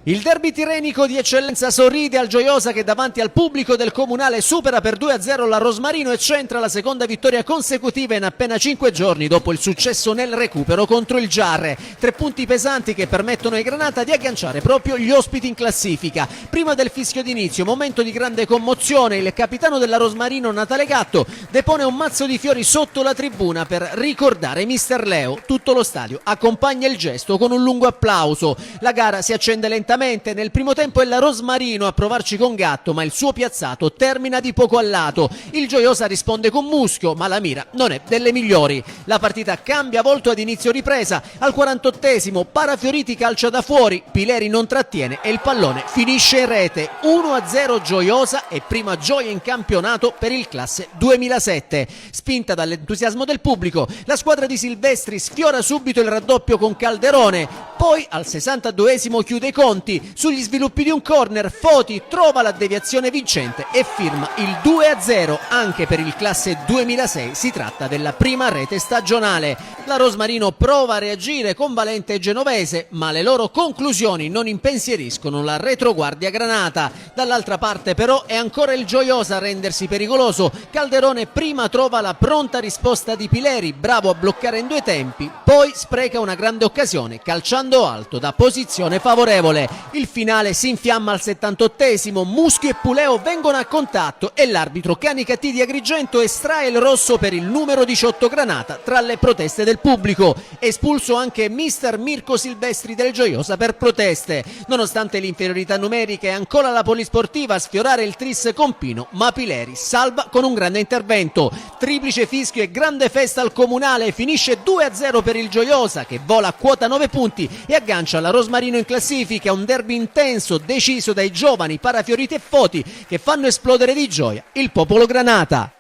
Il derby tirrenico di eccellenza sorride al Gioiosa che davanti al pubblico del Comunale supera per 2-0 la Rosmarino e centra la seconda vittoria consecutiva in appena 5 giorni dopo il successo nel recupero contro il Giarre. 3 punti pesanti che permettono ai Granata di agganciare proprio gli ospiti in classifica. Prima del fischio d'inizio, momento di grande commozione, il capitano della Rosmarino Natale Gatto depone un mazzo di fiori sotto la tribuna per ricordare Mister Leo. Tutto lo stadio accompagna il gesto con un lungo applauso. La gara si accende lentamente. Nel primo tempo è la Rosmarino a provarci con Gatto, ma il suo piazzato termina di poco a lato. Il Gioiosa risponde con muschio, ma la mira non è delle migliori. La partita cambia volto ad inizio ripresa. Al 48esimo Parafioriti calcia da fuori, Pileri non trattiene e il pallone finisce in rete. 1-0 Gioiosa e prima gioia in campionato per il classe 2007. Spinta dall'entusiasmo del pubblico, la squadra di Silvestri sfiora subito il raddoppio con Calderone. Poi al 62esimo chiude i conti. Sugli sviluppi di un corner Foti trova la deviazione vincente e firma il 2-0 anche per il classe 2006. Si tratta della prima rete stagionale. La Rosmarino prova a reagire con Valente e Genovese, ma le loro conclusioni non impensieriscono la retroguardia granata. Dall'altra parte però è ancora il Gioiosa a rendersi pericoloso. Calderone prima trova la pronta risposta di Pileri, bravo a bloccare in 2 tempi, poi spreca una grande occasione calciando alto da posizione favorevole. Il finale si infiamma al 78esimo, Muschio e Puleo vengono a contatto e l'arbitro Canicati di Agrigento estrae il rosso per il numero 18 Granata tra le proteste del pubblico. Espulso anche mister Mirko Silvestri del Gioiosa per proteste. Nonostante l'inferiorità numerica è ancora la Polisportiva a sfiorare il tris con Pino, ma Pileri salva con un grande intervento. Triplice fischio e grande festa al Comunale, finisce 2-0 per il Gioiosa che vola a quota 9 punti e aggancia la Rosmarino in classifica. Un derby intenso, deciso dai giovani Parafioriti e Foti che fanno esplodere di gioia il popolo Granata.